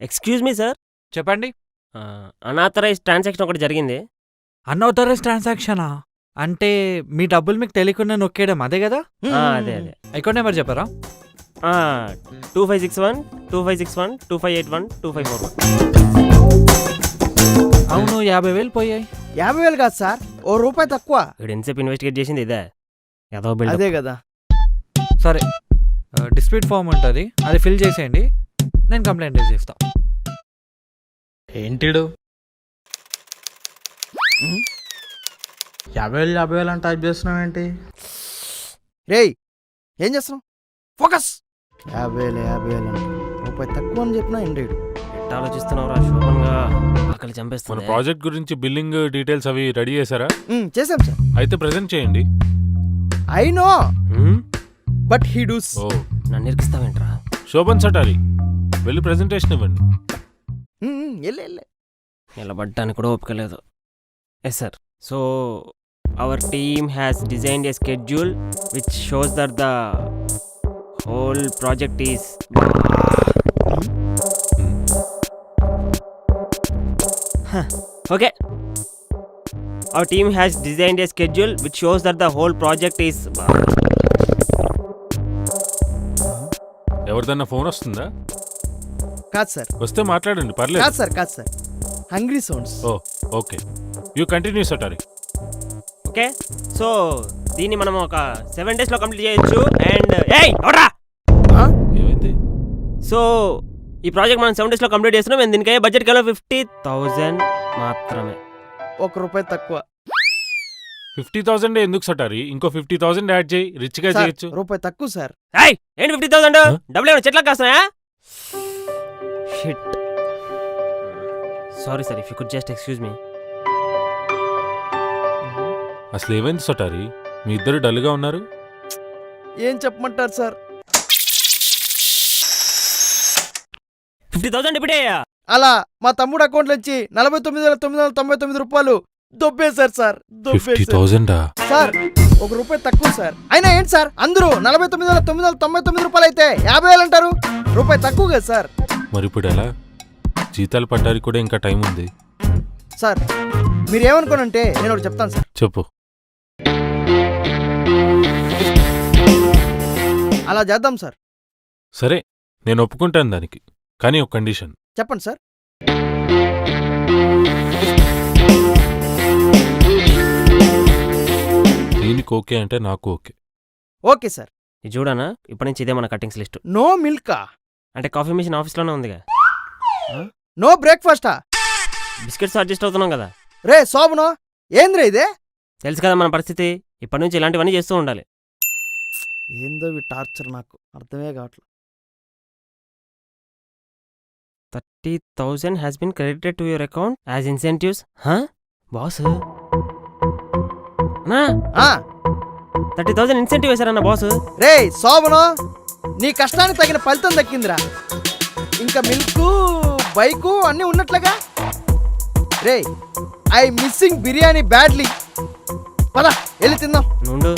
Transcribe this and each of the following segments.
Excuse me sir, చెప్పండి. Unauthorised transaction ఒకటి జరిగింది. అన్ఆథరైజ్ ట్రాన్సాక్షనా? అంటే మీ డబ్బులు మీకు తెలియకుండా నొక్కేయడం అదే కదా? అదే అదే. అకౌంట్ నెంబర్ చెప్పరా? 2561 2561 2581 2541. అవును, 50,000 పోయాయి. 50,000 కాదు సార్, ఓ రూపాయి తక్కువ. ఇప్పుడు ఎంతసేపు ఇన్వెస్టిగేట్ చేసింది ఇదే ఏదో బిల్. అదే కదా. సరే, డిస్ప్యూట్ ఫామ్ ఉంటుంది, అది ఫిల్ చేసేయండి, నేను కంప్లైంట్ రేజ్ చేస్తా. ఏంటిడు 50,000 అని టైప్ చేస్తున్నావు ఏంటి? రేయ్, ఏం చేస్తున్నావు? ఫోకస్. 50,000 రూపాయి తక్కువ అని చెప్పినా ఎండేడు. ఎట్లా ఆలోచిస్తున్నావురా శోభన్గా? ఆకలి మన చంపేస్తుంది. ప్రాజెక్ట్ గురించి బిల్లింగ్ డీటెయిల్స్ అవి రెడీ చేశారా? చేసాం సార్. అయితే ప్రెజెంట్ చేయండి. I know but he does. Oh, నన్ను ఇరికిస్తావేంట్రా? శోభన్ సటారి, వెళ్ళి ప్రెజెంటేషన్ ఇవ్వండి. వెళ్ళే నిలబడ్డానికి కూడా ఓపిక లేదు. Yes sir. So our team has designed a schedule which shows that the whole project is okay. Our team has designed a schedule which shows that the whole project is. ఎవరిదన్నా phone వస్తుందా? కాదు sir. వస్తే మాట్లాడండి, పర్లేదు. కాదు sir. Hungry sounds. Oh, okay, you continue Satari. Okay, so దీన్ని మనం ఒక 7 days లో కంప్లీట్ చేయొచ్చు. అండ్ ఏమైంది? సో ఈ ప్రాజెక్ట్ మనం 7 days లో కంప్లీట్ చేస్తున్నాం. అండ్ దీనికయ్యే బడ్జెట్ కేవలం 50,000 మాత్రమే. 1 రూపాయి తక్కువ. 50,000 ఎందుకు సటారి? ఇంకో 50,000 యాడ్ చేయి, రిచ్ గా చేయొచ్చు. రూపాయి తక్కువ సార్. ఏంటి 50,000? డబ్బులు ఏమైనా చెట్లకు కాస్తున్నాయా? Shit. Sorry sir, if you could just excuse me. అసలు ఏమైంది సటారి? మీ ఇద్దరు డల్ గా ఉన్నారు. ఏం చెప్పమంటారు సార్? 50,000 డిప్యూట్ అయ్యా. అలా మా తమ్ముడు అకౌంట్ నుంచి 49,999 రూపాయలు దొబ్బేశారు సార్. 50,000 సార్, 1 రూపాయి తక్కువ సార్. అయినా ఏంటి సార్, అందరూ 49,999 రూపాయలు అయితే 50,000 అంటారు. రూపాయి తక్కువ కదా సార్. మరి ఇప్పుడు ఎలా? జీతాలు పడ్డానికి కూడా ఇంకా టైం ఉంది. సార్, మీరేమనుకోనంటే నేను ఒకటి చెప్తాను సార్. చెప్పు. అలా చేద్దాం సార్. సరే, నేను ఒప్పుకుంటాను దానికి, కానీ ఒక కండిషన్. చెప్పండి సార్. దీనికి ఓకే అంటే నాకు ఓకే. Okay sir. ఇది చూడనా, ఇప్పటి నుంచి ఇదే మన కటింగ్స్ లిస్ట్. నో మిల్కా? అంటే కాఫీ మిషన్ ఆఫీస్లోనే ఉందిగా. నో బ్రేక్ఫాస్టా? బిస్కెట్స్ అడ్జస్ట్ అవుతున్నాం కదా. రే శోభనో, ఏంద్రే ఇదే? తెలుసు కదా మన పరిస్థితి. ఇప్పటి నుంచి ఇలాంటివన్నీ చేస్తూ ఉండాలి. ఏందో ఈ టార్చర్, నాకు అర్థమే కావట్లేదు. 30,000 has been credited to your account as incentives. Boss అన్నా, 30,000 ఇన్సెంటివ్ వేశారన్న బాస్. రే శోభనో, నీ కష్టానికి తగిన ఫలితం దక్కిందిరా. ఇంకా మిల్క్, బైకు అన్నీ ఉన్నట్లుగా. రే, ఐ మిస్సింగ్ బిర్యానీ బ్యాడ్లీ. పద వెళ్ళి తిందాం. నుండు,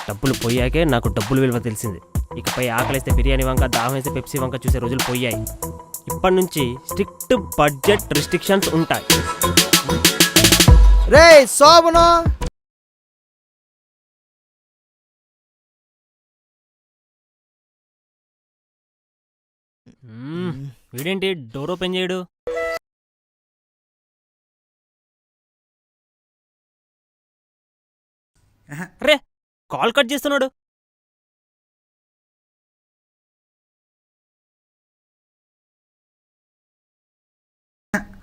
డబ్బులు పోయాకే నాకు డబ్బులు విలువ తెలిసింది. ఇకపై ఆకలిస్తే బిర్యానీ వంక, దాహం వేస్తే పెప్సీ వంక చూసే రోజులు పోయాయి. ఇప్పటి నుంచి స్ట్రిక్ట్ బడ్జెట్ రిస్ట్రిక్షన్స్ ఉంటాయి. రే శోభనో, వీడేంటి డోర్ ఓపెన్ చేయడు? రే, కాల్ కట్ చేస్తున్నాడు.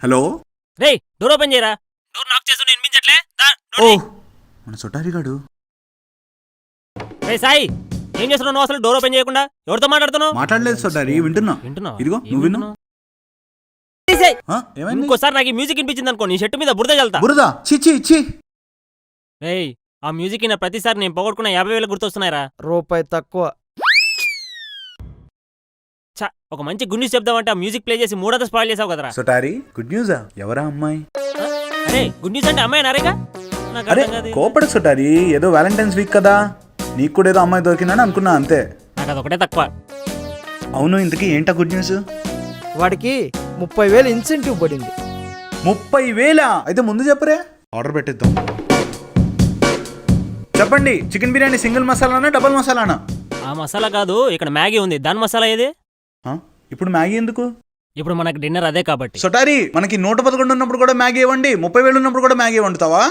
హలో. రే, డోర్ ఓపెన్ చేయరా. డోర్ నాక్ చేస్తూ వినిపించట్లే. మన సొటారి గాడు. రే సాయి, ఏం చేస్తున్నావు నువ్వు? అసలు డోర్ ఓపెన్ చేయకుండా ఎవరితో మాట్లాడుతున్నావు? మాట్లాడలేదు సొటారి, వింటున్నా. ఇదిగో నువ్వు విను. ఏమైంది? ఇంకోసారి నాకు ఈ మ్యూజిక్ వినిపించింది అనుకో, నీ షర్టు మీద బురద చల్లుతా. బురద? చి. రేయ్, ఆ మ్యూజిక్ అయిన ప్రతిసారి నేను పోగొట్టుకున్న 50,000 గుర్తొస్తున్నాయిరా. రూపాయి తక్కువ. ఒక మంచి గుడ్ న్యూస్ చెప్దామంటే ఆ మ్యూజిక్ ప్లే చేసి మూడోది స్పాయిల్ చేసావు కదరా. సొటారి, గుడ్ న్యూసా? ఎవరా అమ్మాయి? అరే, గుడ్ న్యూస్ అంటే అమ్మాయి నారేగా? అరే కోపడు సొటారి, ఏదో వ్యాలంటైన్స్ వీక్ కదా, నీకు కూడా ఏదో అమ్మాయి దొరికిందని అనుకున్నా అంతే. నాకు అదొకటే తక్కువ. అవును, ఇంతకీ ఏంటా గుడ్ న్యూస్? వాడికి 30,000 ఇన్సెంటివ్ పడింది. 30,000 అయితే ముందు చెప్పరే, ఆర్డర్ పెట్టేద్దాం. చెప్పండి, చికెన్ బిర్యానీ సింగిల్ మసాలానా డబల్ మసాలానా? ఆ మసాలా కాదు, ఇక్కడ మ్యాగీ ఉంది, దాని మసాలా ఏది? ఆ, ఇప్పుడు మ్యాగీ ఎందుకు? ఇప్పుడు మనకి డిన్నర్ అదే కాబట్టి. సొటారి, మనకి 111 ఉన్నప్పుడు కూడా మ్యాగీ ఇవ్వండి, 30,000 ఉన్నప్పుడు కూడా మ్యాగీ వండుతావా?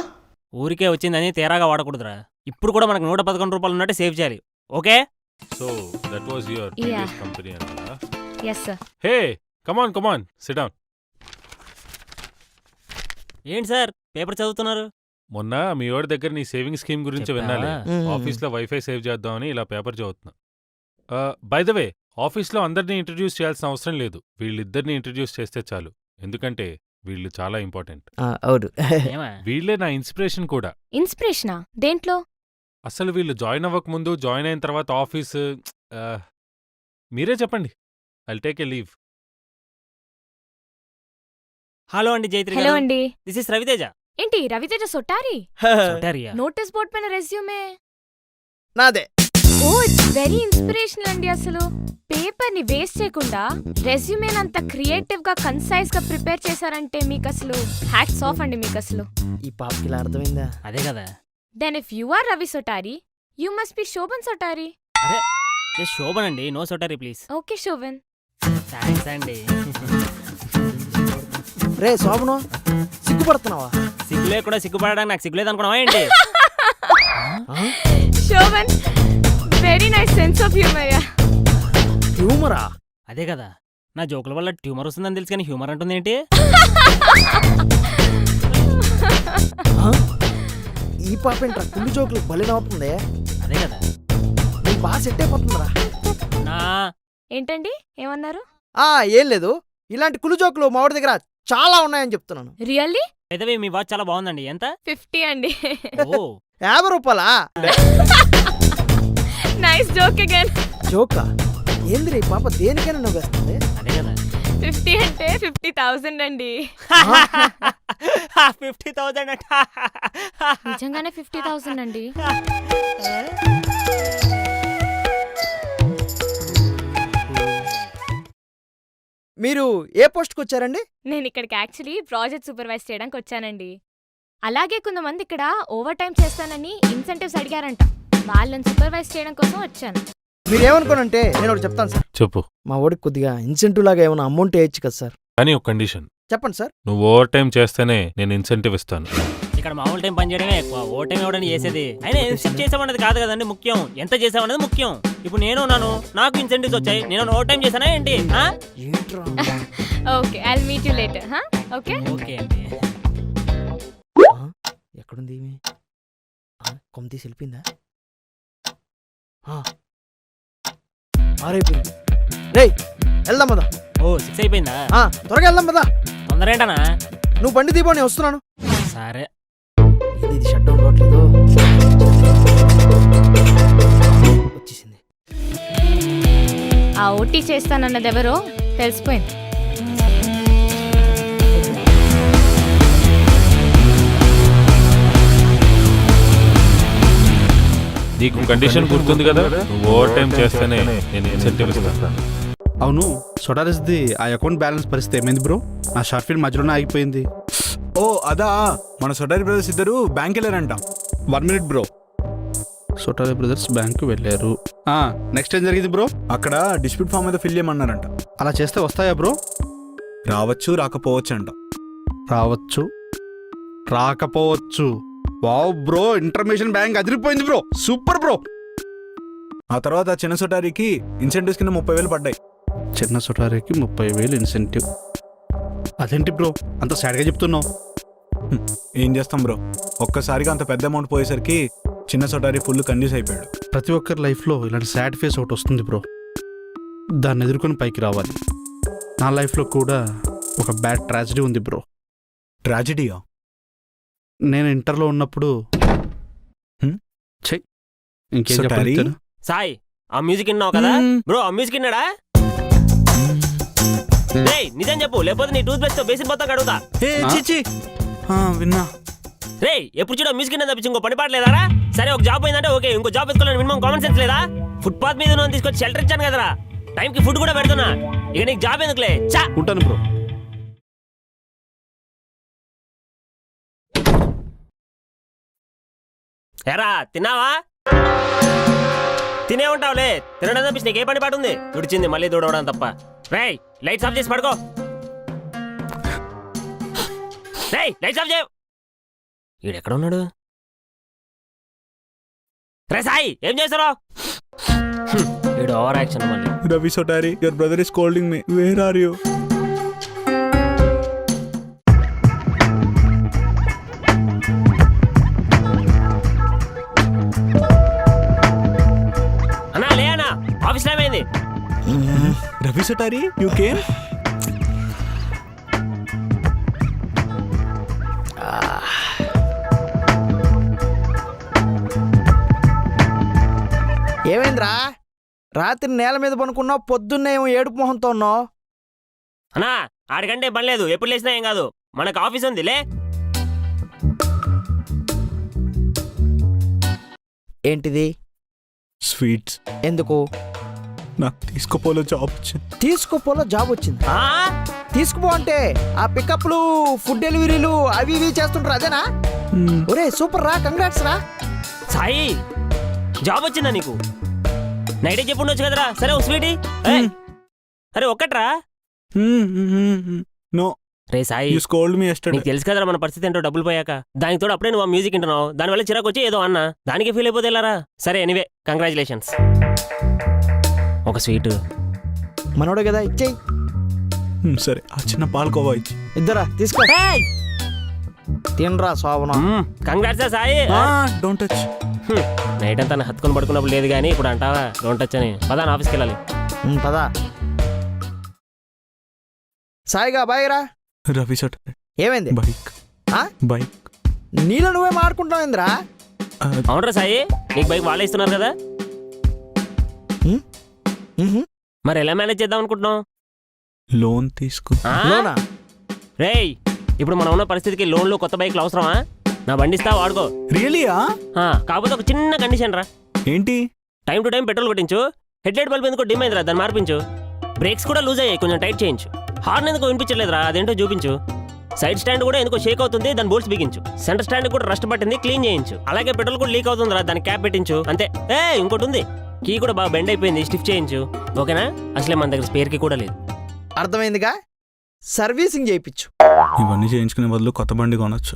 ఊరికే వచ్చిందని తేరాగా వాడకూడదురా. ఇప్పుడు కూడా మనకు 111 రూపాయలు ఉన్నట్టే సేవ్ చేయాలి. Okay? So that was your Yeah. Company అన్నా? Yes sir. Hey come on sit down. ఏంటి సార్ పేపర్ చదువుతున్నారు? మొన్న మీ వాడి దగ్గర నీ సేవింగ్ స్కీమ్ గురించి వినాలి. మ్మ్. ఆఫీస్లో వైఫై సేవ్ చేద్దామని ఇలా పేపర్ చదువుతున్నా. బై ద వే, ఆఫీస్లో అందరినీ ఇంట్రడ్యూస్ చేయాల్సిన అవసరం లేదు, వీళ్ళిద్దరిని ఇంట్రడ్యూస్ చేస్తే చాలు. ఎందుకంటే వీళ్ళు చాలా ఇంపార్టెంట్. అవును. ఏమా? వీళ్ళే నా ఇన్స్పిరేషన్ కూడా. ఇన్స్పిరేషనా? దేంట్లో? అసలు వీళ్ళు జాయిన్ అవ్వక ముందు, జాయిన్ అయిన తర్వాత ఆఫీస్ మీరే చెప్పండి. I'll take a leave. Hello అండి జైత్రి హలో అండి. This is Raviteja. ఏంటి రవితేజ సొట్టారి? సొటారియా? నోటీస్ బోర్డ్ పైన రెజ్యూమే. నాదే. ఓ ఇట్స్ వెరీ ఇన్స్పిరేషనల్ అండి. అసలు పేపర్ ని వేస్ట్ చేయకుండా రెజ్యూమేని అంత క్రియేటివ్ గా కన్సైజ్ గా ప్రిపేర్ చేశారంటే మీకు అసలు హ్యాట్స్ ఆఫ్ అండి. మీకు అసలు ఈ పాపకి ఇలా అర్థమైందా? అదే కదా. Then if you are Ravi Sotari, you must be Shobhan Sotari. అరే జస్ట్ శోభన్ అండి, no Sotari please. Okay Shobhan. Thanks అండి. రే శోభను, సిగ్గుపడుతున్నావా? సిగ్గు లేకుండా సిగ్గుపడడానికి నాకు సిగ్గులేదు అనుకున్నావా ఏంటి? Shobhan very nice sense of humour. Yeah హ్యూమరా? అదే కదా, నా జోకుల వల్ల ట్యూమర్ వస్తుందని తెలుసు కానీ హ్యూమర్ అంటుంది ఏంటి? ఈ పాప ఏంట్రా కుళ్ళు జోకులు బలి నవ్వుతుంది. అదే కదా. నీకు బాగా సెట్ అయిపోతుందిరా. నా ఏంటండి ఏమన్నారు? ఏం లేదు, ఇలాంటి కుళ్ళు జోకులు మా వాడి దగ్గర చాలా ఉన్నాయని చెప్తున్నాను. రియల్లీ? పెదవి మీ వాచ్ చాలా బాగుందండి. ఎంత? 50 అండి. ఓ 50 రూపాయలా? Nice joke again. జోకా? ఏందిరా ఈ పాప దేనికైనా నవ్వేస్తుంది. అదే కదా. 50 అంటే 50,000 అండి. 50,000 అంట. నిజంగానే 50,000 అండి. మీరు ఏ పోస్ట్కి వచ్చారండి? నేను ఇక్కడికి యాక్చువల్లీ ప్రాజెక్ట్ సూపర్వైజ్ చేయడానికి వచ్చానండి. అలాగే కొంతమంది ఇక్కడ ఓవర్ టైం చేస్తానని ఇన్సెంటివ్స్ అడిగారంట. వాళ్ళని సూపర్వైజ్ చేయడం కోసం వచ్చాను. మీరేమనుకోనంటే నేను ఒకటి చెప్తాను సార్. చెప్పు. మా వాడికి కొద్దిగా ఇన్సెంటివ్ లాగా ఏమైనా అమౌంట్ వేయచ్చు కదా సార్? కానీ ఒక కండిషన్. చెప్పండి సార్. నువ్వు ఓవర్ టైం చేస్తేనే నేను ఇన్సెంటివ్ ఇస్తాను. ఇక్కడ మామూలు టైం పని చేయడమే ఎక్కువ, ఓ టైం ఇవ్వడానికి చేసేది. అయినా ఇన్సెంట్ చేసామన్నది కాదు కదండి ముఖ్యం, ఎంత చేసామన్నది ముఖ్యం. ఇప్పుడు నేను ఉన్నాను, నాకు ఇన్సెంటివ్స్ వచ్చాయి, నేను ఓవర్ టైం చేశానా ఏంటి? ఏంట్రా? Okay I will meet you later. Okay okay అండి. ఎక్కడుంది ఈమె? కొమ్మ తీసి వెళ్ళిపోయిందా? ఆరైపోయింది. రేయ్ వెళ్దాం పదా. ఓ 6 అయిపోయిందా? త్వరగా వెళ్దాం పదా. తొందర ఏంటనా? నువ్వు బండి దీపో, నేను వస్తున్నాను. సరే. ఇది షట్ డౌన్ కావట్లేదు. వచ్చేసింది. ఆ ఓటీ చేస్తానన్నది ఎవరో తెలిసిపోయింది. నీకు కండిషన్ గుర్తుంది కదా, నువ్వు ఓవర్ టైం చేస్తేనే నేను ఇన్సెంటివ్ ఇస్తాను. అవును, సొటారిస్ది ఆ అకౌంట్ బ్యాలెన్స్ పరిస్థితి ఏమైంది బ్రో? నా షార్ట్ ఫిల్మ్ మధ్యలోనే ఆగిపోయింది. ఓ అదా, మన సొటారి బ్రదర్స్ ఇద్దరు బ్యాంక్ వెళ్ళారంట. 1 minute bro. Sotari brothers bank వెళ్ళారు. నెక్స్ట్ ఏం జరిగింది బ్రో? అక్కడ డిస్ప్యూట్ ఫామ్ మీద ఫిల్ చేయమన్నారంట. అలా చేస్తే వస్తాయా బ్రో? రావచ్చు రాకపోవచ్చు అంట. రావచ్చు రాకపోవచ్చు. వావ్ బ్రో, ఇంటర్నేషనల్ బ్యాంక్ అదిరిపోయింది బ్రో, సూపర్ బ్రో. ఆ తర్వాత చిన్న సొటారికి ఇన్సెంటివ్స్ కింద 30,000 పడ్డాయి. చిన్న సొటారికి 30,000 ఇన్సెంటివ్. అదేంటి బ్రో అంత సాడ్గా చెప్తున్నావు? ఏం చేస్తాం బ్రో, ఒక్కసారిగా అంత పెద్ద అమౌంట్ పోయేసరికి చిన్న సొటారి ఫుల్ కన్ఫ్యూజ్ అయిపోయాడు. ప్రతి ఒక్కరి లైఫ్లో ఇలాంటి సాడ్ ఫేస్ ఒకటి వస్తుంది బ్రో, దాన్ని ఎదుర్కొని పైకి రావాలి. నా లైఫ్లో కూడా ఒక బ్యాడ్ ట్రాజడీ ఉంది బ్రో. ట్రాజెడీయా? నేను ఇంటర్లో ఉన్నప్పుడు ఇంకేం సొటారి? చెప్పాలి? సాయి ఆ మ్యూజిక్ విన్నావు కదా బ్రో? ఆ మ్యూజిక్ విన్నాడా? రేయ్ నిజం చెప్పు, లేకపోతే నీ టూత్ బ్రష్ తో బేసిన్ మొత్తం కడుగుతా. విన్నా. రేయ్ ఎప్పుడు చూడ మ్యూజిక్ విన్నా తప్పించి ఇంకో పని పాటలేదారా? సరే ఒక జాబ్ పోయిందంటే ఓకే, ఇంకో జాబ్ ఎత్తుకోవాలని మినిమం కామన్ సెన్స్ లేదా? ఫుట్పాత్ మీద తీసుకొచ్చి షెల్టర్ ఇచ్చాను కదరా. టైంకి ఫుడ్ కూడా పెడుతున్నా. ఇక నీకు జాబ్ ఎందుకులే చా. ఉంటాను బ్రో. ఎరా తిన్నావా? తినే ఉంటావులే. తినడం తప్పించి నీకే పని పాటు ఉంది? తుడిచింది మళ్ళీ దూడవడం తప్ప. రేయ్ లైట్స్ ఆఫ్ చేసి పడుకో. రేయ్ లైట్స్ ఆఫ్ చేయవు. ఈడెక్కడ ఉన్నాడు? రే సాయి ఏం చేస్తారో? ఈడు ఓవర్ యాక్షన్ మళ్ళీ. Ravi Sotari, your brother is calling me. Where are you? అన్నా లే అన్నా, ఆఫీస్ టైం అయింది. Ravi Sotari, you came? ఏమైందిరా? రాత్రి నేల మీద పనుకున్నావు, పొద్దున్నే ఏమో ఏడుపు మొహంతో ఉన్నావు. అన్నా ఆడికంటే పని లేదు, ఎప్పుడు లేచినా ఏం కాదు. మనకు ఆఫీస్ ఉంది లే. ఏంటిది? స్వీట్స్. ఎందుకు? నాకు తీసుకోపోలో జాబ్ వచ్చింది. తీసుకుపోలో జాబ్ వచ్చింది. ఆ? తీసుకుపో అంటే ఆ పికప్లు, ఫుడ్ డెలివరీలు అవి ఇవి చేస్తుంటారు అదేనా? ఒరే సూపర్ రా, కంగ్రాట్స్ రా. సాయి జాబ్ వచ్చిందా నీకు? నైటే చెప్పుండొచ్చు కదరా. సరే ఒక స్వీటీ. అరే ఒక్కట్రా. నో. రే Sai you scold me yesterday. నీకు తెలుసు కదరా మన పరిస్థితి ఏంటో డబ్బులు పోయాక. దానికి తోడు అప్పుడే నువ్వు ఆ మ్యూజిక్ వింటున్నావు. దానివల్ల చిరాకు వచ్చి ఏదో అన్నా దానికి ఫీల్ అయిపోతే వెళ్ళారా. సరే ఎనీవే కంగ్రాచులేషన్స్. ఒక స్వీట్ మనోడే కదా, ఇచ్చేయి. సరే ఆ చిన్న పాలకోవా ఇచ్చి. ఇద్దరా తీసుకో. తినరా శోభనం. Congrats Sai. Don't touch. Night అంతా హత్తుకొని పడుకున్నప్పుడు లేదు కానీ ఇప్పుడు అంటావా డోంట్ టచ్ అని. పదా నా ఆఫీస్కి వెళ్ళాలి. పదా. సాయిగా బాయ్ రా. రవి సొటారి. ఏమైంది? బైక్. ఆ? బైక్. నీళ్ళు నువ్వే మాడుకుంటావు ఏంద్రా? అవునరా సాయి, నీకు బైక్ వాళ్ళే ఇస్తున్నారు కదా, మరి ఎలా మేనేజ్ చేద్దాం అనుకుంటున్నావు? లోన్ తీసుకు. లోనా? రేయ్ ఇప్పుడు మనం ఉన్న పరిస్థితికి లోన్లు కొత్త బైక్లు అవసరమా? నా బండి ఇస్తా వాడుకో. రియలియా? కాకపోతే ఒక చిన్న కండిషన్ రా. ఏంటి? టైం టు టైం పెట్రోల్ కొట్టించు. హెడ్లైట్ బల్బ్ ఎందుకో డిమ్ అయిందిరా, దాన్ని మార్పించు. బ్రేక్స్ కూడా లూజ్ అయ్యాయి, కొంచెం టైట్ చేయించు. హార్న్ ఎందుకో వినిపించలేదురా, అదేంటో చూపించు. సైడ్ స్టాండ్ కూడా ఎందుకో షేక్ అవుతుంది, దాని బోల్ట్స్ బిగించు. సెంటర్ స్టాండ్ కూడా రస్ట్ పట్టింది, క్లీన్ చేయించు. అలాగే పెట్రోల్ కూడా లీక్ అవుతుందిరా, దాన్ని క్యాప్ పెట్టించు. అంతే. ఇంకోటి ఉంది, కీ కూడా బాగా బెండ్ అయిపోయింది, స్టిఫ్ చేయించు. ఓకేనా? అసలే మన దగ్గర స్పేర్ కీ కూడా లేదు. అర్థమైందిగా, సర్వీసింగ్ చేయించు. ఇవన్నీ చేయించుకునే బదులు కొత్త బండి కొనొచ్చు.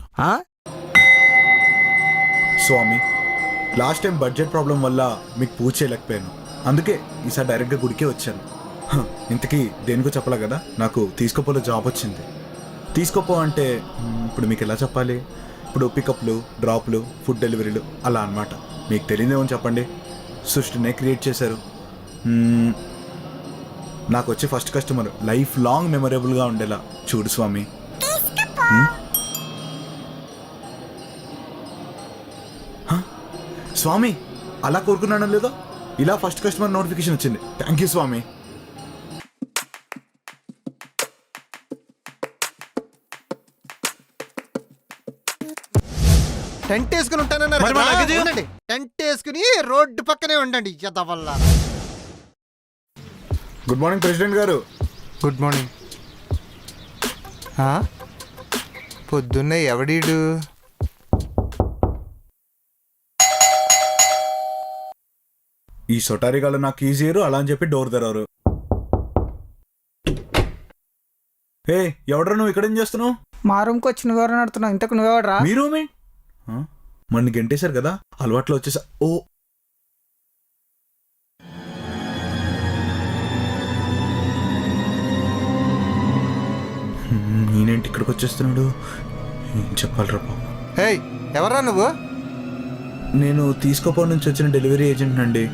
స్వామి, లాస్ట్ టైం బడ్జెట్ ప్రాబ్లం వల్ల మీకు పూజ చేయలేకపోయాను. అందుకే ఈసారి డైరెక్ట్గా గుడికే వచ్చాను. ఇంతకీ దేనికో చెప్పలే కదా, నాకు తీసుకోపోలో జాబ్ వచ్చింది. తీసుకోపో అంటే ఇప్పుడు మీకు ఎలా చెప్పాలి? ఇప్పుడు పికప్లు, డ్రాప్లు, ఫుడ్ డెలివరీలు అలా అన్నమాట. మీకు తెలియదేమో చెప్పండి. సృష్టినే క్రియేట్ చేశారు. నాకు వచ్చే ఫస్ట్ కస్టమర్ లైఫ్ లాంగ్ మెమొరబుల్గా ఉండేలా చూడు స్వామి. స్వామి అలా కోరుకున్నానో లేదో ఇలా ఫస్ట్ కస్టమర్ నోటిఫికేషన్ వచ్చింది. థ్యాంక్ యూ స్వామి. టెంట్ వేసుకుని ఉంటానన్నారు మరి మా కదా, లగేజ్? ఉండండి. టెంట్ వేసుకుని రోడ్డు పక్కనే ఉండండి. వల్ల గుడ్ మార్నింగ్ ప్రెసిడెంట్ గారు. Good morning. పొద్దున్నే ఎవడీడు? ఈ సొటారి గారు నాకు ఈజీయరు అలా అని చెప్పి డోర్ తెరవరు. ఏ ఎవడరా నువ్వు ఇక్కడేం చేస్తున్నావు? మా రూమ్కి వచ్చి నువ్వెవరు నడుతున్నావు? ఇంతకు నువ్వెవడరా? మీ రూమే మన గంటేశారు కదా, అలవాట్లో వచ్చేసా. ఓ నేనేంటి ఇక్కడికి వచ్చేస్తున్నాడు? ఏం చెప్పాలరా బాబు. హే ఎవరా నువ్వు? నేను తీసుకోపో నుంచి వచ్చిన డెలివరీ ఏజెంట్ అండి.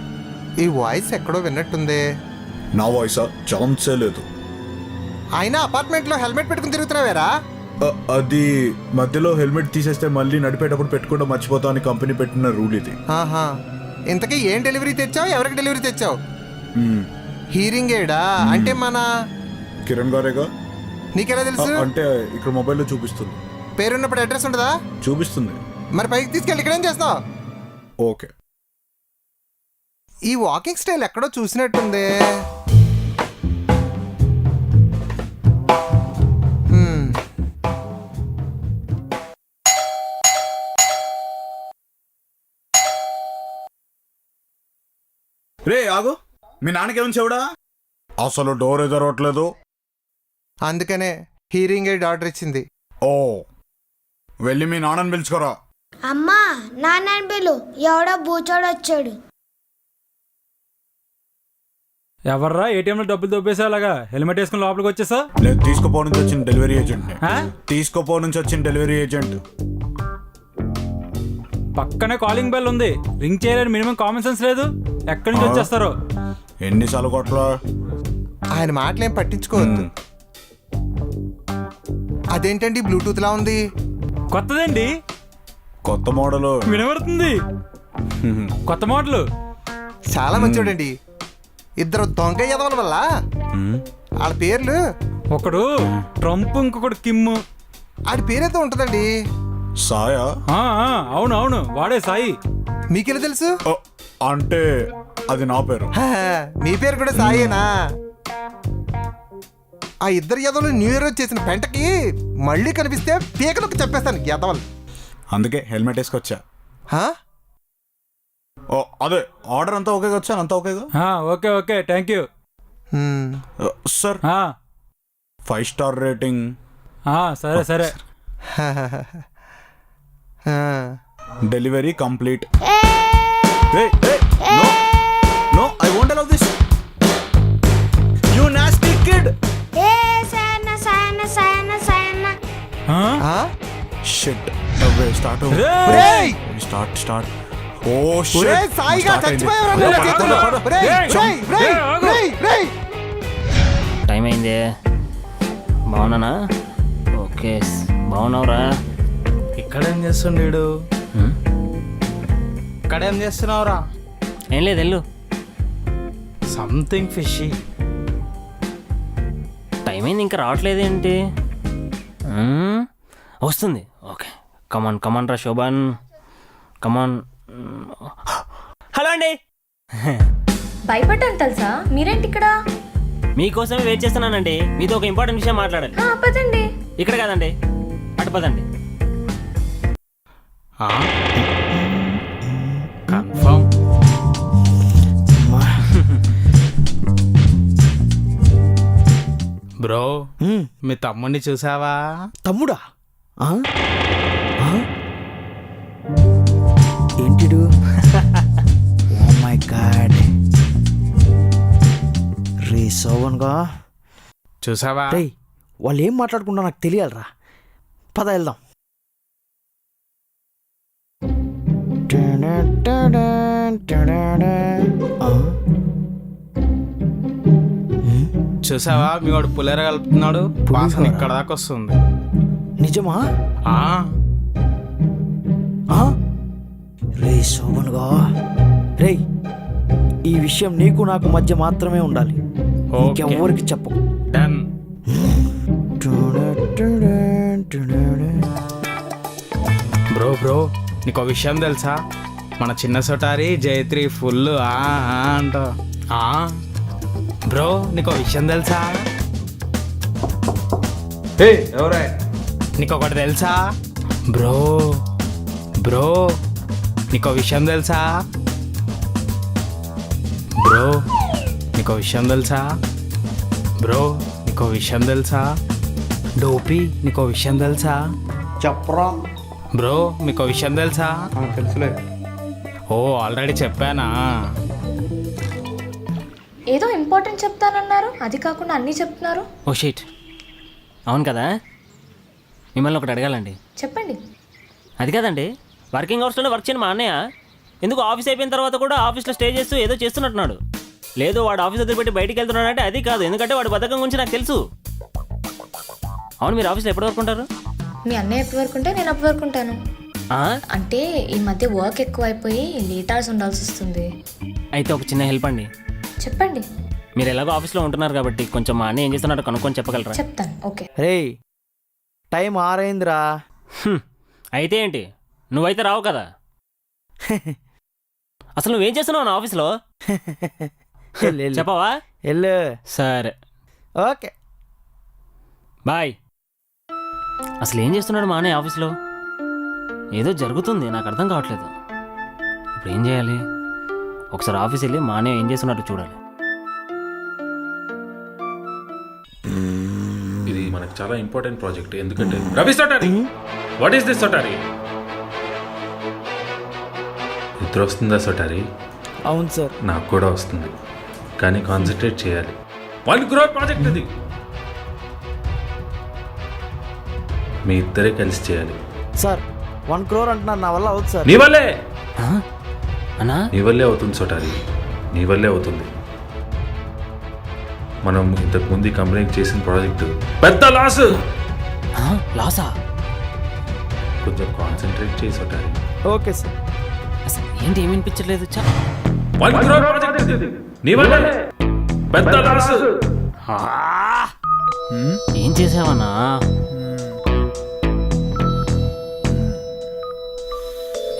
ఈ వాయిస్ ఎక్కడో విన్నట్టుంది. నా వాయిసా? ఛాన్సే లేదు. అయినా అపార్ట్మెంట్లో హెల్మెట్ పెట్టుకుని తిరుగుతున్నావేరా? అది మధ్యలో హెల్మెట్ తీసేస్తే మళ్ళీ నడిపేటప్పుడు పెట్టుకోవడం మర్చిపోతాం అని కంపెనీ పెట్టిన రూల్ ఇది. ఇంతకీ ఏం డెలివరీ తెచ్చావు? ఎవరికి డెలివరీ తెచ్చావు? హీరింగ్ ఎయిడా? అంటే మన కిరణ్ గారేగా. నీకెలా తెలుసు? అంటే ఇక్కడ మొబైల్లో చూపిస్తుంది. పేరున్నప్పుడు అడ్రస్ ఉండదా? చూపిస్తుంది. మరి పైకి తీసుకెళ్ళి ఇక్కడేం చేస్తావు? ఓకే. ఈ వాకింగ్ స్టైల్ ఎక్కడో చూసినట్టుంది. రే ఆగు, మీ నాన్నకేమని చెవుడా? అసలు డోర్ ఎదరవట్లేదు. అందుకనే హీరింగ్ ఎయిడ్ ఆర్డర్ ఇచ్చింది. ఓ, వెళ్ళి మీ నాన్నని పిలుచుకోరా. అమ్మా నాన్న పిలు, ఎవడో బూచోడు వచ్చాడు. ఎవర్రా ఏటీఎంలో డబ్బులు దొబ్బేసేలాగా హెల్మెట్ వేసుకుని లోపలికి వచ్చేసా? లేదు, తీసుకోపో నుంచి వచ్చిన డెలివరీ ఏజెంట్. తీసుకోపో నుంచి వచ్చిన డెలివరీ ఏజెంట్. పక్కనే కాలింగ్ బెల్ ఉంది, రింగ్ చేయలేని మినిమం కామన్ సెన్స్ లేదు. ఎక్కడి నుంచి వచ్చేస్తారో. ఎన్నిసార్లు కొట్టరా? ఆయన మాటలేం పట్టించుకోవద్దు. అదేంటండి బ్లూటూత్ లా ఉంది? కొత్తదండి, కొత్త మోడలు. వినబడుతుంది. కొత్త మోడల్. చాలా మంచోడండి. ఇద్దరు దొంగ ఎదవల వల్ల వాళ్ళ పేర్లు, ఒకడు ట్రంప్, ఇంకొకడు కిమ్. ఆడి పేరేదో ఉంటుందండి. సాయా? అవును అవును, వాడే సాయి. మీకెలా తెలుసు? ఓ, అంటే అది నా పేరు. హా, మీ పేరు కూడా సాయేనా? ఆ ఇద్దరు ఎదవలు న్యూ ఇయర్ చేసిన పెంటకి మళ్ళీ కనిపిస్తే పీకలకు చెప్పేస్తాను ఎదవలు. అందుకే హెల్మెట్ వేసుకొచ్చా. హా? ఓ, అదే ఆర్డర్ అంతా ఓకేగా వచ్చాను, అంతా ఓకేగా? Okay okay, thank you sir. 5 star rating. సరే సరే. Delivery complete. No, I won't allow this. You nasty kid. ఏ Sayanna Sayanna Sayanna Sayanna. Shit. Start. Start. Oh shit. సాయిగా చచ్చిపోయావురా నా చేతుల్లో. టైం అయింది. బాగున్నానా? ఓకే, బాగున్నావురా? ఇక్కడేం చేస్తుండీడు? ఇక్కడేం చేస్తున్నావురా? ఏం లేదు, వెళ్ళు. Something fishy. టైం అయింది, ఇంకా రావట్లేదేంటి? వస్తుంది. ఓకే, కమాన్ రా శోభన్, కమాన్. హలో అండి. భయపడ్డాను తెలుసా? మీరేంటి ఇక్కడ? మీకోసమే వెయిట్ చేస్తున్నానండి. మీతో ఒక ఇంపార్టెంట్ విషయం మాట్లాడాలి. పదండి. ఇక్కడ కాదండి, అటు పదండి. కన్ఫర్మ్. బ్రో, మీ తమ్ముడిని చూసావా? తమ్ముడా? ఏంటిడు? Oh my God. రే సోవన్గా చూసావా? వాళ్ళు ఏం మాట్లాడుకుంటా నాకు తెలియాలరా. పద వెళ్దాం. చూసావా? మీ వాడు పులేర కలుపుతున్నాడు. వాసన ఇక్కడ దాకా వస్తుంది. నిజమా? రే శోభన్గా, రే ఈ విషయం నీకు నాకు మధ్య మాత్రమే ఉండాలి. ఇంకెవ్వరికి చెప్పు. డన్. బ్రో, నీకు విషయం తెలుసా? మన చిన్న సొటారి జయత్రి ఫుల్ అంట. బ్రో, నీకు విషయం తెలుసా? ఎవరా? నీకు ఒకటి తెలుసా? బ్రో, నీకు విషయం తెలుసా? బ్రో, నీకు విషయం తెలుసా? బ్రో, నీకు విషయం తెలుసా? డోపీ, నీకు విషయం తెలుసా? చెప్పరా. బ్రో, మీకు విషయం తెలుసా? తెలుసులే. ఓ, ఆల్రెడీ చెప్పానా? ఏదో ఇంపార్టెంట్ చెప్తానన్నారు, అది కాకుండా అన్నీ చెప్తున్నారు. ఓ షీట్. అవును కదా, మిమ్మల్ని ఒకటి అడగాలండి. చెప్పండి. అది కాదండి, వర్కింగ్ అవర్స్లోనే వర్క్ చేయని మా అన్నయ్య ఎందుకు ఆఫీస్ అయిపోయిన తర్వాత కూడా ఆఫీస్లో స్టే చేస్తూ ఏదో చేస్తున్నట్టున్నాడు. లేదు వాడు ఆఫీస్ వదిలిపెట్టి బయటికి వెళ్తున్నాడంటే అది కాదు, ఎందుకంటే వాడి బద్ధకం గురించి నాకు తెలుసు. అవును, మీరు ఆఫీస్లో ఎప్పటి వరకు ఉంటారు? మీ అన్నయ్య ఎప్పటి వరకు ఉంటే నేను అప్పటి వరకు ఉంటాను. అంటే ఈ మధ్య వర్క్ ఎక్కువ అయిపోయి లేట్ అవర్స్ ఉండాల్సి వస్తుంది. అయితే ఒక చిన్న హెల్ప్ అండి. చెప్పండి. మీరు ఎలాగో ఆఫీస్లో ఉంటున్నారు కాబట్టి కొంచెం మా అన్నయ్య ఏం చేస్తున్నాడో కనుక్కొని చెప్పగలరా? చెప్తాను. ఓకే. రే టైం 6 అయిందిరా. అయితే ఏంటి, నువ్వైతే రావు కదా. అసలు నువ్వేం చేస్తున్నావు నా ఆఫీస్లో? చెప్పవా? వెళ్ళు. సరే, ఓకే బాయ్. అసలు ఏం చేస్తున్నాడు మా అన్నయ్య ఆఫీస్లో? ఏదో జరుగుతుంది, నాకు అర్థం కావట్లేదు. ఇప్పుడు ఏం చేయాలి? ఒకసారి ఆఫీస్ వెళ్ళి మా అన్నయ్య ఏం చేస్తున్నట్టు చూడాలి. ఇది మనకు చాలా ఇంపార్టెంట్ ప్రాజెక్ట్. ఎందుకంటే రవి సటారి, వాట్ ఈస్ దిస్ సటారి? నిద్ర వస్తుందా సటారి? అవును సార్. నాకు కూడా వస్తుంది, కానీ కాన్సన్ట్రేట్ చేయాలి. 1 crore ప్రాజెక్ట్ ఇది, మీ ఇద్దరే కలిసి చేయాలి. సార్ 1 crore అంటున్నారు, నా వల్ల అవుతుంది సార్. నీ వల్లే, అన్నా నీ వల్లే అవుతుంది సటారి, నీ వల్లే అవుతుంది. మనం ఇంతకు ముందు కంపెనీకి చేసిన ప్రాజెక్ట్ పెద్ద లాస్. లాసా? కొంచెం కాన్సన్ట్రేట్ చేసి సటారి. Okay sir. అసలు ఏంటి ఏమి వినిపించలేదు. 1 crore ప్రాజెక్ట్ ఇది, నీ వల్లే పెద్ద లాస్. ఏం చేసావన్నా?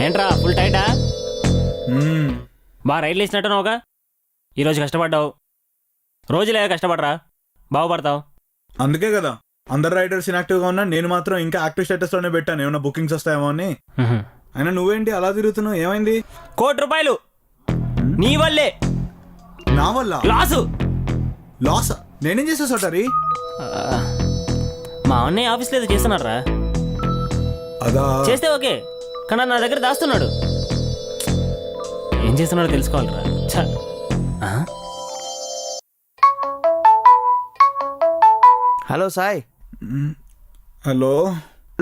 ఏంట్రా ఫుల్ టైటా? బాగా రైడ్లు వేసినట్టున్నావుగా. ఈరోజు కష్టపడ్డావు, రోజులే కష్టపడరా, బాగుపడతావు. అందుకే కదా అందరు రైడర్స్ ఇన్యాక్టివ్గా ఉన్నా, నేను మాత్రం ఇంకా యాక్టివ్ స్టేటస్లోనే పెట్టాను, ఏమైనా బుకింగ్స్ వస్తాయేమో అని. అయినా నువ్వేంటి అలా తిరుగుతున్నావు, ఏమైంది? 1 కోటి రూపాయలు నీ వల్లే. నా వల్ల లాసు? లాస్? నేనేం చేసా సటారి? మా అన్నయ్య ఆఫీస్లో ఏదో చేస్తున్నారా? అదా చేస్తే ఓకే, కానీ నా దగ్గర దాస్తున్నాడు. ఏం చేస్తున్నాడో తెలుసుకోవాలిరా. హలో సాయ్. హలో,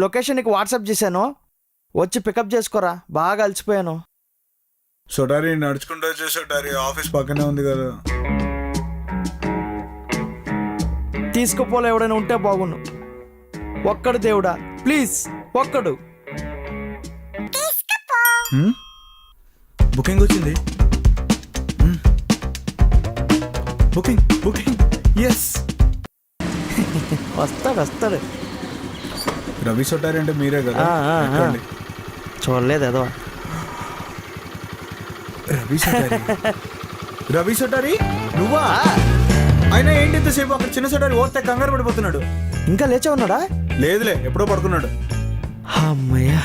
లొకేషన్ నీకు వాట్సాప్ చేశాను, వచ్చి పికప్ చేసుకోరా, బాగా అలసిపోయాను. సొటారి నడుచుకుంటూ వచ్చే సొటారి, ఆఫీస్ పక్కనే ఉంది కదా. తీసుకుపోలే ఎవడైనా ఉంటే బాగుండు. ఒక్కడు దేవుడా ప్లీజ్, ఒక్కడు. బుకింగ్ వచ్చింది. Booking booking yes. వస్తాడు వస్తాడు. రవి సొటారి అంటే మీరే కదా? ఎక్కండి. చూడలేదు ఏదో. రవి సొటారి, రవి సొటారి నువ్వా? అయినా ఏంటి ఇంతసేపు అక్కడ చిన్న సొటారి ఓర్తే కంగారు పడిపోతున్నాడు. ఇంకా లేచే ఉన్నాడా? లేదులే, ఎప్పుడో పడుకున్నాడు. అమ్మయ్యా.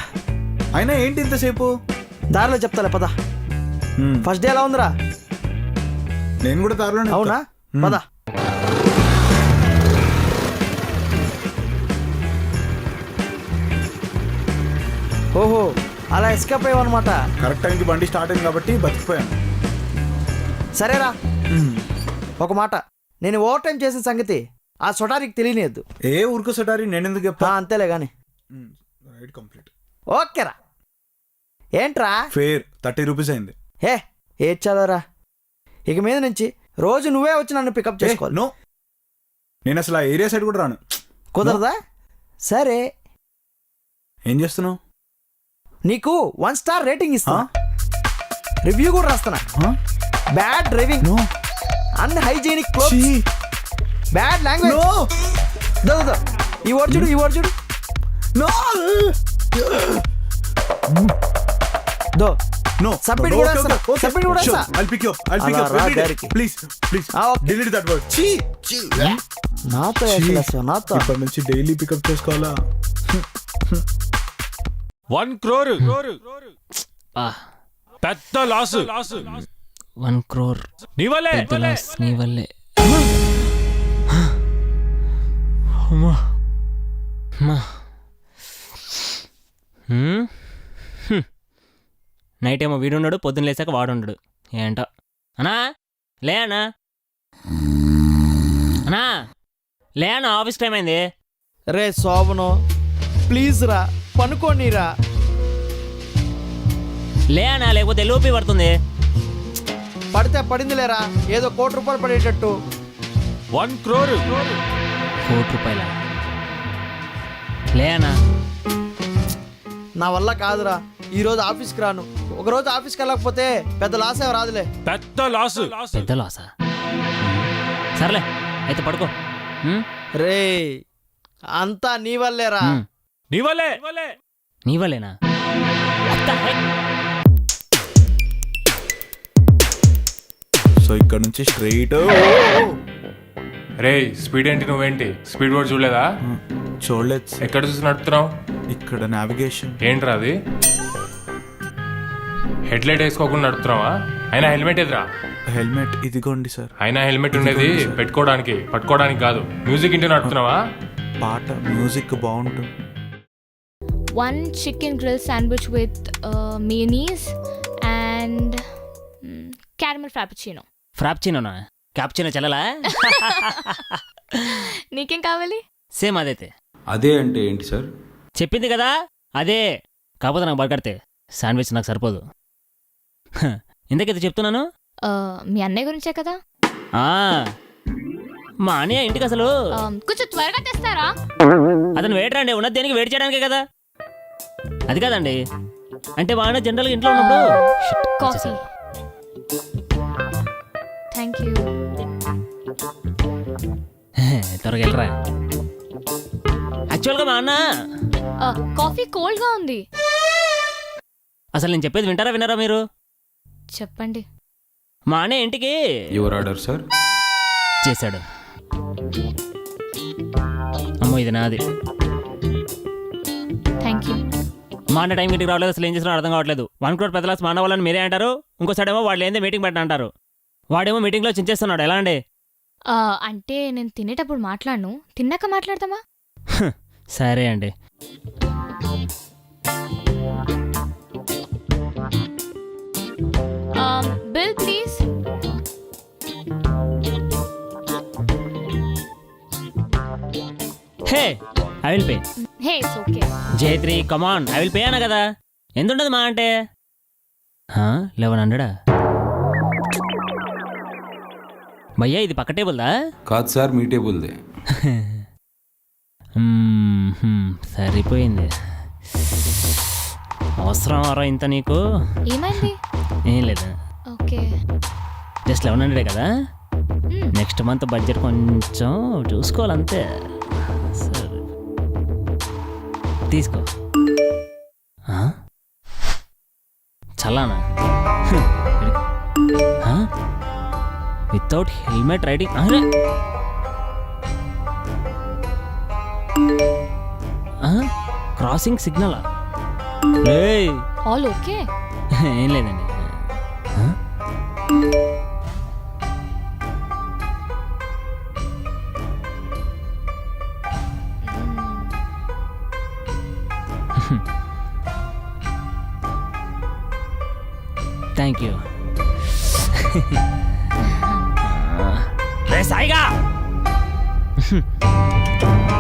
అయినా ఏంటి ఇంతసేపు? దారిలో చెప్తాలే పద. ఫస్ట్ డే ఎలా ఉందిరా? నేను కూడా దారిలోనే. అవునా? పద. ఓహో, అలా ఎస్కేప్ అయ్యావు అనమాట. కరెక్ట్ టైంకి బండి స్టార్ట్ అయింది కాబట్టి బతికిపోయాను. సరేరా, ఒక మాట, నేను ఓవర్ టైం చేసిన సంగతి ఆ సొటారికి తెలియనియద్దు. ఏ ఊరుకు సొటారి, నేను ఎందుకు చెప్తా? అంతేలే గాని. Right complete. ఓకేరా. ఏంట్రా? ఫేర్ 30 రూపీస్ అయింది. ఏడ్చాదరా. ఇక మీద నుంచి రోజు నువ్వే వచ్చి నన్ను పికప్ చేసుకోవాలి. నో, నేను అసలు ఆ ఏరియా సైడ్ కూడా రాను. కుదరదా? సరే. ఏం చేస్తున్నావు? నీకు 1 స్టార్ రేటింగ్ ఇస్తా, రివ్యూ కూడా రాస్తున్నా. Bad driving, unhygienic clothes, bad language. ఈ వర్డ్ చూడు, ఈ వర్డ్ చూడు. No, submit no, కూడా okay, వేస్తా. okay, okay. Submit కూడా Sure, వేస్తా. I'll pick you up. I'll pick you up అలా రా every day. దారికి. Please, Okay. delete that word. నాతో నాతో ఇప్పటి నుంచి డైలీ పికప్ చేసుకోవాలా? 1 crore పెద్ద లాస్. 1 crore నీ వల్లే, నీ వల్లే. నైట్ ఏమో వీడున్నాడు, పొద్దున్న లేసాక వాడున్నాడు. ఏంటో. అన్నా లే అన్నా, అన్నా లే అన్నా, ఆఫీస్ టైం అయింది. రే శోభను, ప్లీజ్ రా, పనుకోనీరా. లే అన్నా, లేకపోతే ఎల్ఓపి పడుతుంది. పడితే పడింది లేరా, ఏదో 1 కోటి రూపాయలు పడేటట్టు. 1 crore 1 కోటి రూపాయల? లే అన్నా. నా వల్ల కాదురా, ఈరోజు ఆఫీస్కి రాను. ఒకరోజు ఆఫీస్కి వెళ్ళకపోతే పెద్ద లాస్ ఏమో రాదులే. పెద్ద లాస్. పెద్ద లాసా? సర్లే అయితే పడుకో. రే అంతా నీ వల్లేరా. నీ వల్లే. నీ వల్లేనా? సో ఇక్కడ నుంచి స్ట్రైట్. రే స్పీడ్ ఏంటి, నువ్వేంటి స్పీడ్ బోర్డ్ చూడలేదా? చూడలేదు. ఎక్కడ చూసి నడుపుతున్నావు? ఇక్కడ నావిగేషన్. ఏంట్రా అది? హెడ్ లైట్ వేసుకోకుండా నడుపుతున్నావా? అయినా హెల్మెట్ ఎదురా? హెల్మెట్ ఇదిగోండి సార్. అయినా హెల్మెట్ ఉండేది పెట్టుకోవడానికి, పట్టుకోవడానికి కాదు. మ్యూజిక్ ఇంటి నడుపుతున్నావా? పాట మ్యూజిక్ బాగుంటుంది. 1 chicken grill sandwich with mayonnaise and caramel frappuccino. ఫ్రాప్చినోనా? క్యాప్చినో చెల్లలా? నీకేం కావాలి? సేమ్ అదైతే. అదే అంటే ఏంటి సార్? చెప్పింది కదా అదే, కాకపోతే నాకు బర్గర్తే, శాండ్విచ్ నాకు సరిపోదు. ఇంతకైతే చెప్తున్నాను. మీ అన్నయ్య గురించే కదా? ఆ, మా అన్నయ్య ఇంటికి అసలు కొంచెం త్వరగా తెస్తారా? అతను వెయిటర్ అండి, ఉన్నది దేనికి వెయిట్ చేయడానికే కదా. అది కాదండి, అంటే మా అన్న జనరల్గా ఇంట్లో ఉన్నప్పుడు కాఫీ. Thank you. త్వరగా వెళ్ళరా. యాక్చువల్గా మా అన్న కాఫీ కోల్డ్గా ఉంది. అసలు నేను చెప్పేది విన్నారా మీరు? చెప్పండి. మా అన్నయ్య ఇంటికి యువర్ ఆర్డర్ సార్ చేశాడు. అమ్మో ఇది నాది. Thank you. మా అన్న టైం ఇంటికి రావలేదు, అసలు ఏం చేసినా అర్థం కావట్లేదు. 1 crore పెద్ద లాస్ మా అన్న వాళ్ళని మీరే అంటారు, ఇంకోసాడేమో వాళ్ళు ఏందో మీటింగ్ పెట్ట అంటారు. వాడేమో మీటింగ్లో చించేస్తున్నాడు. ఎలా అండి? అంటే నేను తినేటప్పుడు మాట్లాడను, తిన్నాక మాట్లాడతామా? సరే అండి. Bill please. Hey I will pay. Hey it's okay. Jaitri come on, I will pay అన్న కదా. ఎంత ఉండదు మా అంటే 1100. భయ్యా ఇది పక్క టేబుల్దా? కాదు సార్, మీ టేబుల్దే. సరిపోయింది. అవసరం ఆరో ఇంత నీకు? ఏమైంది? ఏం లేదు, ఓకే. జస్ట్ 1100 కదా. నెక్స్ట్ మంత్ బడ్జెట్ కొంచెం చూసుకోవాలంతే. సరే తీసుకో. చలానా? Without helmet riding? Crossing signal? All okay. ఏం లేదండి. Thank you. సాయిగా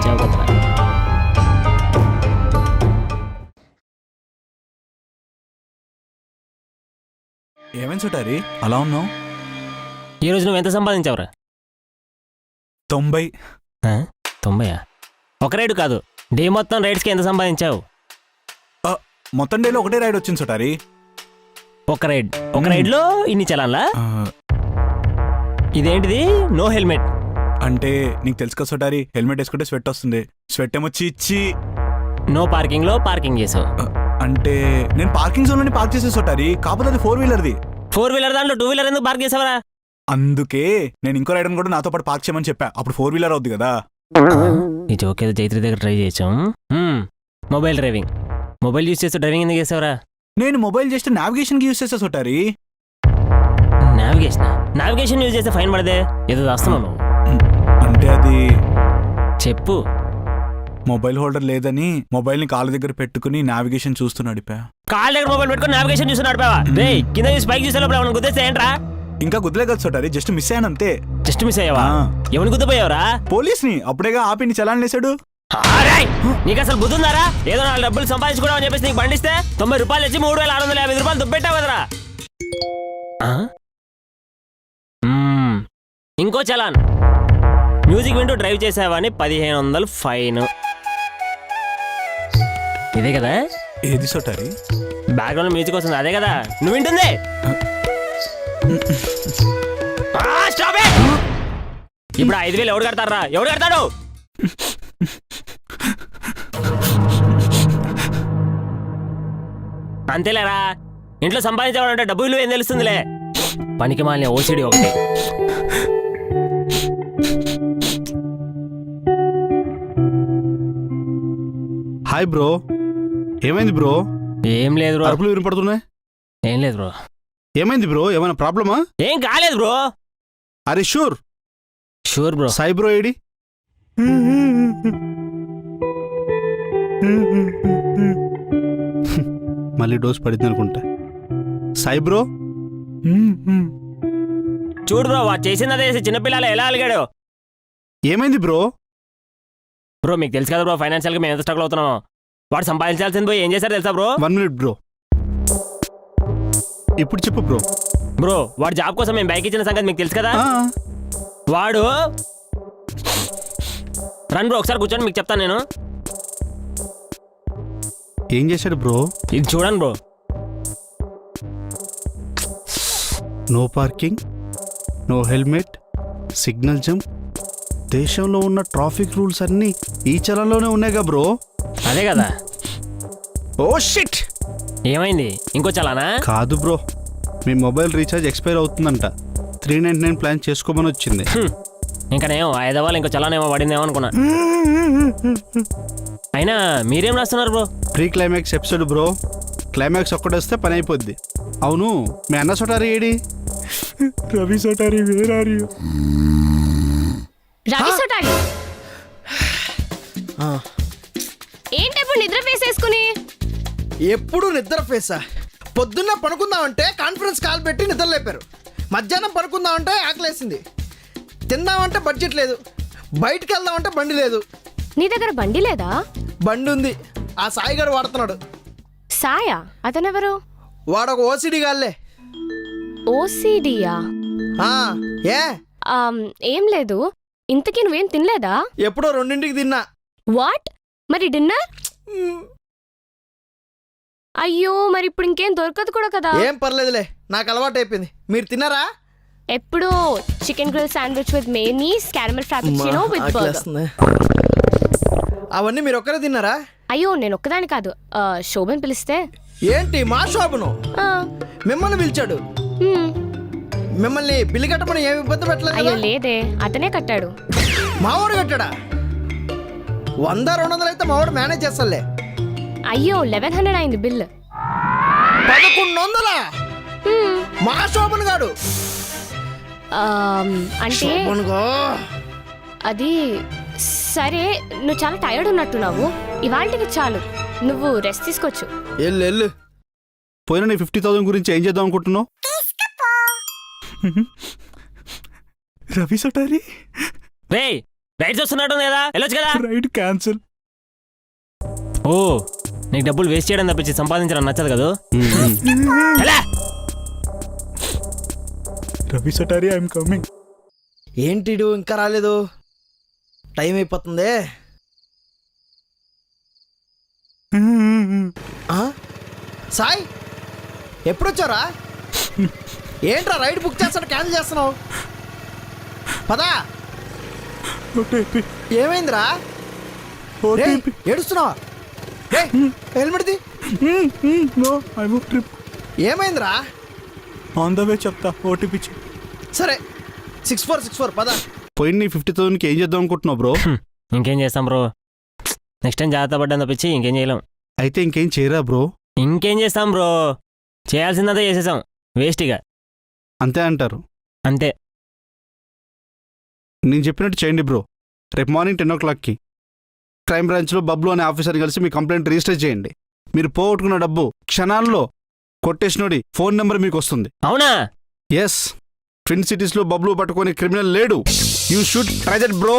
చౌకత్రా. ఏమేం చుట్టారి అలా ఉన్నావు? ఈ రోజు నువ్వు ఎంత సంపాదించావురా? 90. 90? ఒక రైడ్ కాదు, డే మొత్తం రైడ్స్కి ఎంత సంపాదించావు? మొత్తం డేలో ఒకటే రైడ్ వచ్చింది చుట్టారి. ఒక రైడ్లో ఇన్ని చలాన్లా? ఇదేంటిది నో హెల్మెట్? అంటే నీకు తెలుసు కదా చుట్టారి, హెల్మెట్ వేసుకుంటే స్వెట్ వస్తుంది. స్వెట్ ఏమో చీచి. నో పార్కింగ్లో పార్కింగ్ చేసావు. అంటే నేను పార్కింగ్ జోన్లోనే పార్క్ చేసే చుట్టారి, కాకపోతే అది 4-wheelerది. 4-wheeler దాంట్లో 2-wheeler ఎందుకు పార్క్ చేసావరా? అందుకే నేను ఇంకో రైడర్ కూడా నాతో పాటు పార్క్ చేయమని చెప్పా, అప్పుడు 4-wheeler అవుద్ది కదా. ఈ జోక్ ఏదో జైత్రి దగ్గర ట్రై చేసాం. Mobile driving. మొబైల్ యూస్ చేస్తే డ్రైవింగ్ ఎందుకు చేసావరా? నేను మొబైల్ జస్ట్ నావిగేషన్కి యూస్ చేస్తా చుట్టారి. నావిగేషన్ యూజ్ చేస్తే ఫైన్ పడదే, ఏదో దాస్తున్నావు నువ్వు. అంటే అది చెప్పు. మొబైల్ హోల్డర్ లేదని మొబైల్ని కాళ్ళ దగ్గర పెట్టుకుని నావిగేషన్ చూస్తూ నడిపా. కాళ్ళ దగ్గర మొబైల్ పెట్టుకుని నావిగేషన్ చూస్తూ నడిపావా? కింద చూసి పైకి చూసే లోపల ఏమైనా గుద్దేస్తే ఏంట్రా? ఇంకా గుద్దలే కదా చుట్టారి, జస్ట్ మిస్ అయ్యాను అంతే. జస్ట్ మిస్ అయ్యావా? ఎవరిని గుద్దపోయావరా? పోలీస్ని. అప్పుడేగా ఆపిని చలాన్ వేసాడు. నీకు అసలు బుద్ధుందారా? ఏదో 4 డబ్బులు సంపాదించుకోవడం చెప్పేసి నీకు బండిస్తే 90 రూపాయలు తెచ్చి 3650 రూపాయలు దుబ్బెట్టావు కదరా. ఇంకో చలాన్. మ్యూజిక్ వింటూ డ్రైవ్ చేసావని 1500 ఫైన్. ఇదే కదా? ఏది చుట్టారి? బ్యాక్గ్రౌండ్ మ్యూజిక్ వస్తుంది అదే కదా నువ్వు వింటుంది? ఇప్పుడు 5000 ఎవడు కడతారా? ఎవడు కడతాడు? అంతేలేరా, ఇంట్లో సంపాదించేవాడంటే డబ్బులు ఏం తెలుస్తుందిలే. పనికి మాలిన ఓసిడి ఒకటి. Hi bro. ఏమైంది బ్రో? ఏం లేదు బ్రో. అరుపులు వినపడుతున్నాయి. ఏం లేదు బ్రో. ఏమైంది బ్రో? ఏమైనా ప్రాబ్లమా? ఏం కాలేదు బ్రో. అరే sure sure bro. Sai bro AD? మళ్ళీ డోస్ పడింది అనుకుంటా. సాయి బ్రో చూడు బ్రో, వాడు చేసింది అదే చిన్నపిల్లలు ఎలా అలిగాడు. ఏమైంది బ్రో? బ్రో మీకు తెలుసు కదా బ్రో, ఫైనాన్షియల్ గా మేము ఎంత స్ట్రగుల్ అవుతున్నాం. వాడు సంపాదించాల్సింది పోయి ఏం చేశారు తెలుసా బ్రో? 1 minute bro. ఇప్పుడు చెప్పు బ్రో. బ్రో వాడు జాబ్ కోసం మేము బైక్ ఇచ్చిన సంగతి మీకు తెలుసు కదా. వాడు రన్ బ్రో, ఒకసారి కూర్చొని మీకు చెప్తాను నేను. ఏం చేశాడు బ్రో? ఇది చూడండి bro. No parking, no helmet, signal jump. దేశంలో ఉన్న ట్రాఫిక్ రూల్స్ అన్నీ ఈ చలంలోనే ఉన్నాయిగా బ్రో. అదే కదా. Oh shit. ఏమైంది? ఇంకో చలానా? కాదు బ్రో, మీ మొబైల్ రీఛార్జ్ ఎక్స్పైర్ అవుతుందంట. 399 ప్లాన్ చేసుకోమని వచ్చింది. ఇంకనేమో 5 అవ్వాలి, ఇంకో చలానేమో పడిందేమో అనుకున్నా. అయినా మీరేం రాస్తున్నారు bro? Pre climax episode bro. Climax ఒక్కటొస్తే పని అయిపోద్ది. అవును, మీ అన్న సోటారి ఏడి? Ravi Sotari where are you? Ravi Sotari ఏంటి ఇప్పుడు నిద్ర వేసేసుకుని? ఎప్పుడు నిద్ర ఫేసా? పొద్దున్న పడుకుందామంటే కాన్ఫరెన్స్ కాల్ పెట్టి నిద్ర లేపారు. మధ్యాహ్నం పడుకుందామంటే ఆకలేసింది. తిందామంటే బడ్జెట్ లేదు. బయటికి వెళ్దామంటే బండి లేదు. నీ దగ్గర బండి లేదా? బండి ఉంది, ఆ సాయిగాడు వాడుతున్నాడు. సాయా? అతనెవరు? వాడొక ఓసిడి గాల్లే. ఓసిడియా? ఏ ఏం లేదు. ఇంతకీ నువ్వేం తినలేదా? ఎప్పుడో 2ంటికి తిన్నా. వాట్? మరి డిన్నర్? అయ్యో, మరి ఇప్పుడు ఇంకేం దొరకదు కూడా కదా. ఏం పర్లేదులే, నాకు అలవాటు అయిపోయింది. మీరు తిన్నారా? ఎప్పుడో chicken grill sandwich with mayonnaise, caramel frappuccino with burger. అవన్నీ మీరు ఒక్కరే తిన్నారా? అయ్యో, నేను ఒక్కదాని కాదు, శోభన్ పిలిస్తే. ఏంటి మా శోభను మిమ్మల్ని పిలిచాడు? మిమ్మల్ని బిల్లు కట్టమని ఏమి ఇబ్బంది పెట్టలేదు? అయ్యో లేదే, అతనే కట్టాడు. మావాడు కట్టాడా? 100-200 అయితే మావాడు మేనేజ్ చేస్తాలే. అయ్యో 1100 అయింది బిల్. 1100? మా శోభన్ గాడు అంటే అది సరే, నువ్వు చాలా టైర్డ్ ఉన్నట్టున్నావు. ఇవాళకి చాలు, నువ్వు రెస్ట్ తీసుకోవచ్చు. ఎల్లు పోయిన నీ 50,000 గురించి ఏం చేద్దాం అనుకుంటున్నావు? రవి సటారి రేయ్, రైడ్స్ వస్తున్నాడు లేదా? వెళ్ళొచ్చు కదా. Ride cancel. ఓ, నీకు డబ్బులు వేస్ట్ చేయడం తప్పించి సంపాదించడం నచ్చదు కదా. Ravi Sotari I'm coming. ఏంటిడు ఇంకా రాలేదు? టైం అయిపోతుంది. సాయి ఎప్పుడొచ్చారా? ఏంట్రా రైడ్ బుక్ చేస్తాడు క్యాన్సిల్ చేస్తున్నావు? పదా. ఏమైందిరా? ఏడుస్తున్నావా? హెల్మెట్ ఏమైందిరా? ఆన్ ద వే చెప్తా, ఓటీపీ. సరే 6464 పదా. పోయిన నీ 50,000కి ఏం చేద్దాం అనుకుంటున్నావు బ్రో? ఇంకేం చేస్తాం బ్రో, నెక్స్ట్ టైం జాగ్రత్త పడ్డాను తప్పించి ఇంకేం చేయలేం. అయితే ఇంకేం చేయరా బ్రో? ఇంకేం చేస్తాం బ్రో, చేయాల్సిందంతా చేసేసాం వేస్ట్గా. అంతే అంటారు? అంతే. నేను చెప్పినట్టు చేయండి బ్రో. రేపు మార్నింగ్ 10 o'clockకి క్రైమ్ బ్రాంచ్లో బబ్లు అనే ఆఫీసర్ని కలిసి మీ కంప్లైంట్ రిజిస్టర్ చేయండి. మీరు పోగొట్టుకున్న డబ్బు క్షణాల్లో కొట్టేసినోడి ఫోన్ నెంబర్ మీకు వస్తుంది. అవునా? ఎస్, ట్విన్ సిటీస్లో బబ్లు పట్టుకొని క్రిమినల్ లేడు. You should try that bro.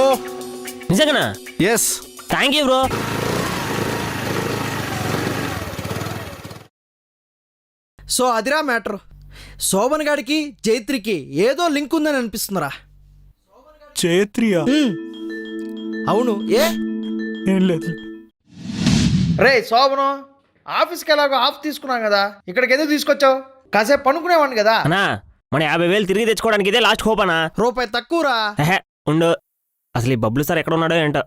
నిజంగానా? Yes. Thank you bro. So అదిరా మ్యాటర్. శోభన్ గాడికి జైత్రికి ఏదో లింక్ ఉందని అనిపిస్తుందిరా. జైత్రియా? అవును. ఏం లేదు. రే శోభను, ఆఫీస్కి ఎలాగో ఆఫ్ తీసుకున్నాం కదా, ఇక్కడికి ఎందుకు తీసుకొచ్చావు? కాసేపు పనుకునేవాడిని కదా. అన్నా, మన 50,000 తిరిగి తెచ్చుకోవడానికి ఇదే లాస్ట్ హోప్ అన్నా. రూపాయి తక్కువరా. ఉండు, అసలు ఈ బబ్లు సార్ ఎక్కడ ఉన్నాడో ఏంటో.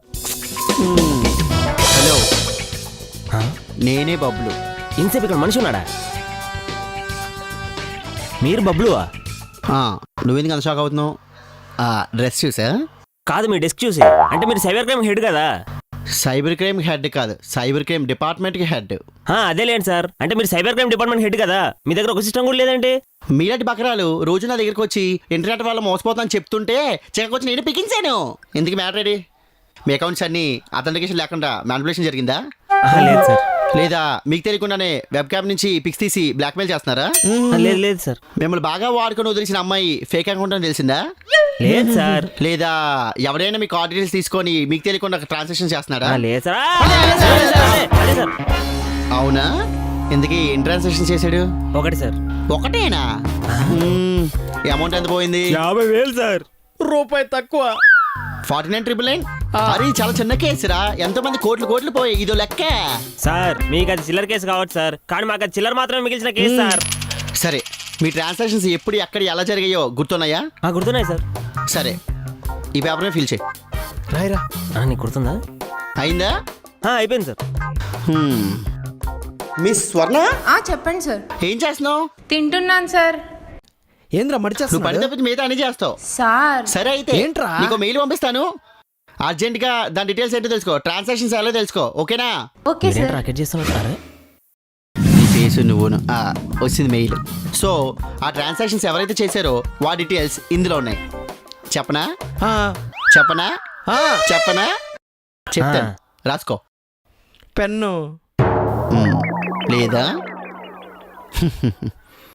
హలో, నేనే బబ్లు. ఇంతసేపు ఇక్కడ మనిషి ఉన్నాడా? మీరు బబ్లువా? నువ్వెందుకు అంత షాక్ అవుతున్నావు? డ్రెస్ చూసా? కాదు, మీ డెస్క్ చూసి. అంటే మీరు సైబర్ క్రైమ్ హెడ్ కదా. సైబర్ క్రైమ్ హెడ్ కాదు, సైబర్ క్రైమ్ డిపార్ట్మెంట్కి హెడ్. అదేలేండి సార్, అంటే మీరు సైబర్ క్రైమ్ డిపార్ట్మెంట్ హెడ్ కదా, మీ దగ్గర ఒక సిస్టమ్ కూడా లేదండి. మీలాంటి బకరాలు రోజు నా దగ్గరికి వచ్చి ఇంటర్నెట్ వల్ల మోసపోతాను చెప్తుంటే చిక్కకొచ్చి నేను పికించాను. ఎందుకు మ్యాటర్ రెడీ? మీ అకౌంట్స్ అన్ని అథెంటికేషన్ లేకుండా మ్యానిపులేషన్ జరిగిందా? లేదు సార్. లేదా మీకు తెలియకుండానే వెబ్ క్యామ్ నుంచి పిక్స్ తీసి బ్లాక్మెయిల్ చేస్తున్నారా? లేదు లేదు సార్. మిమ్మల్ని బాగా వాడుకొని వదిలేసిన అమ్మాయి ఫేక్ అకౌంట్ అని తెలిసిందా? లేదు సార్. లేదా ఎవరైనా మీ కార్డ్ డీటెయిల్స్ తీసుకొని మీకు తెలియకుండా ట్రాన్సాక్షన్ చేస్తున్నారా? లేదు సార్. అవునా? ఎందుకు ఏం ట్రాన్సాక్షన్ చేశాడు? ఒకటి సార్. ఒకటేనా? అమౌంట్ ఎంత పోయింది? 50,000 సార్. రూపాయి తక్కువ. 49,999. అరే చాలా చిన్న కేసురా, ఎంతో మంది కోట్లు పోయి ఇదో లెక్క. సార్ మీకు అది చిల్లర కేసు కావచ్చు సార్, కానీ మాకు అది చిల్లర మాత్రమే మిగిల్చిన కేసు సార్. సరే, మీ ట్రాన్సాక్షన్స్ ఎప్పుడు ఎక్కడ ఎలా జరిగాయో గుర్తున్నాయా? గుర్తున్నాయి సార్. సరే, ఈ పేపర్ ఫిల్ చేయి. రాయరా. నీకు గుర్తుందా? అయిందా? అయిపోయింది సార్. మిస్ స్వర్ణ, చెప్పండి సార్. ఏం చేస్తున్నావు? తింటున్నాను సార్. ఏంద్రా నువ్వు పని మడిచేస్తున్నాడు? తప్పించి మిగతా అన్ని చేస్తావు. సార్ సరే అయితే ఏంట్రా? నీకు మెయిల్ పంపిస్తాను, అర్జెంట్ గా దాని డీటెయిల్స్ ఏంటో తెలుసుకో, ట్రాన్సాక్షన్స్ ఎలా తెలుసుకో, ఓకేనా? Okay sir. రాకెట్ చేస్తున్నారు. నీ ఫేస్ నువ్వును. వచ్చింది మెయిల్. సో ఆ ట్రాన్సాక్షన్స్ ఎవరైతే చేశారో వా డీటెయిల్స్ ఇందులో ఉన్నాయి. చెప్పనా? చెప్పనా? చెప్పనా? చెప్తాను, రాసుకో. పెన్ను లేదా